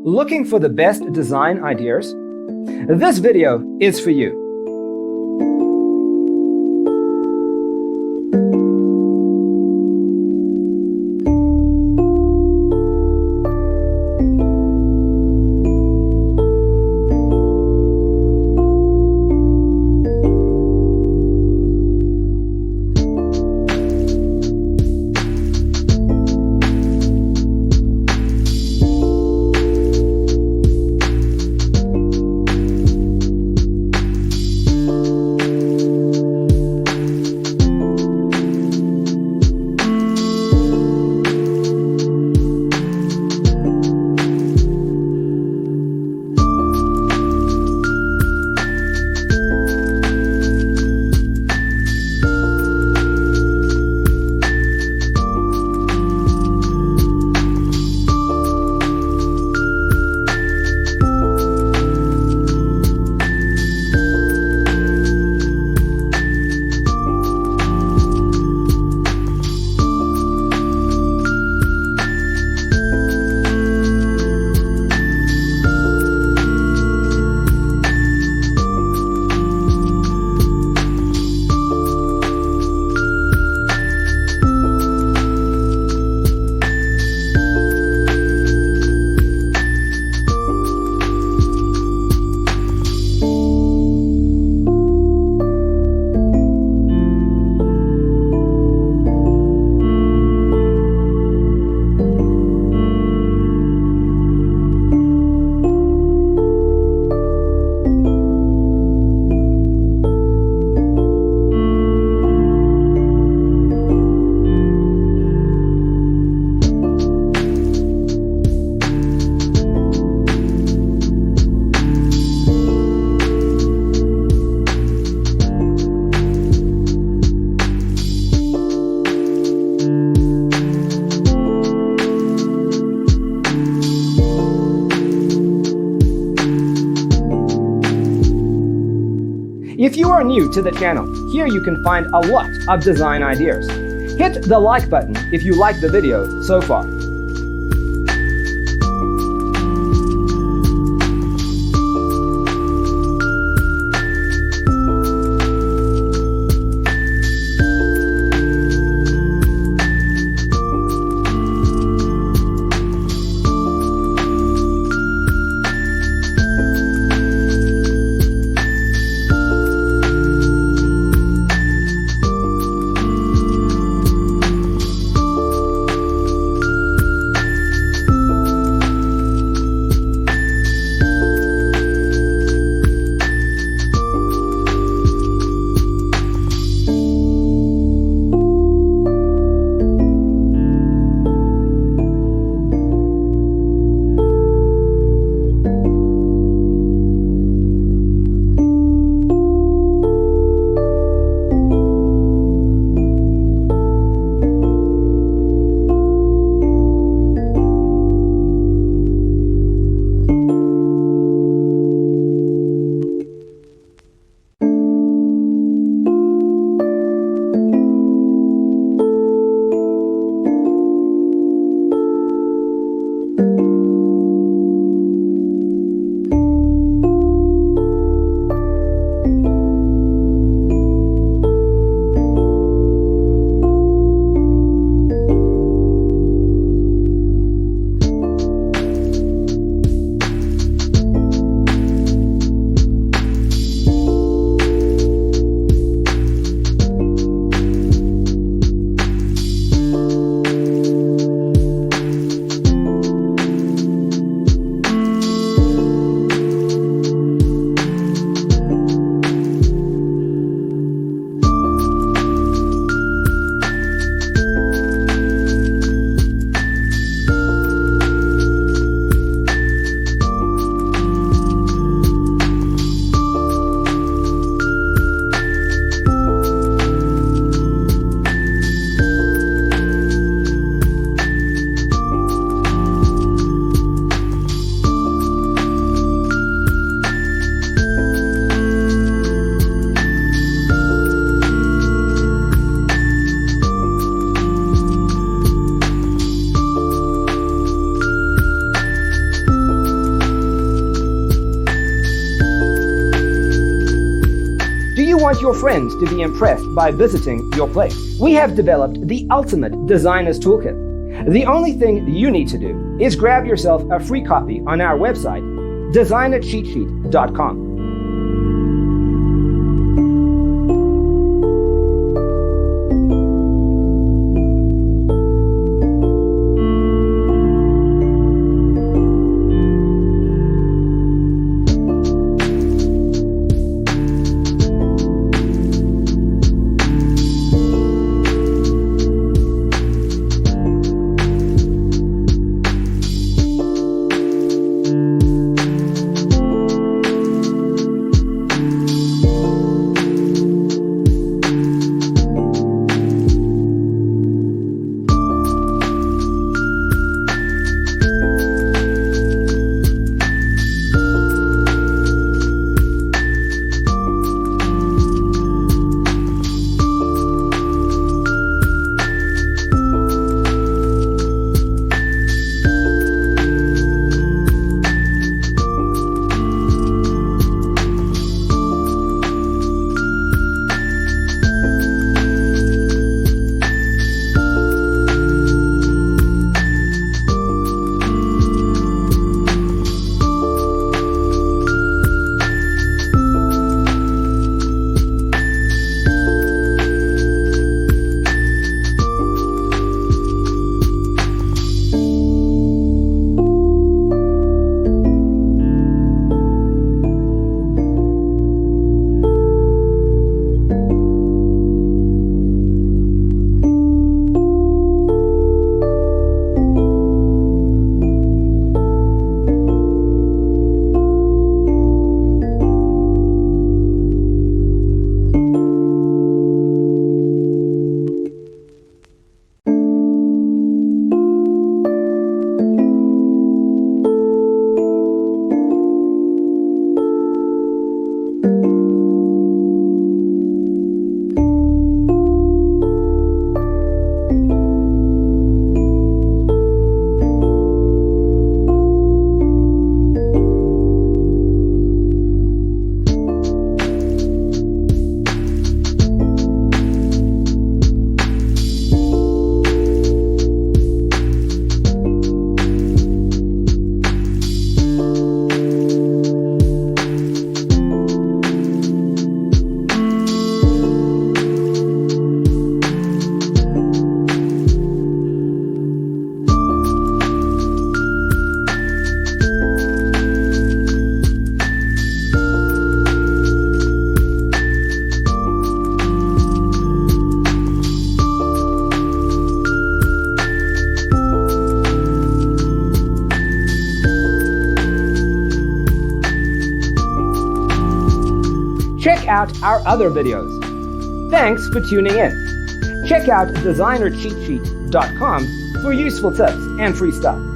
Looking for the best design ideas? This video is for you. If you are new to the channel, here you can find a lot of design ideas. Hit the like button if you like the video so far. want your friends to be impressed by visiting your place. We have developed the ultimate designer's toolkit. The only thing you need to do is grab yourself a free copy on our website, designercheatsheet.com. Check out our other videos. Thanks for tuning in. Check out designercheatsheet.com for useful tips and free stuff.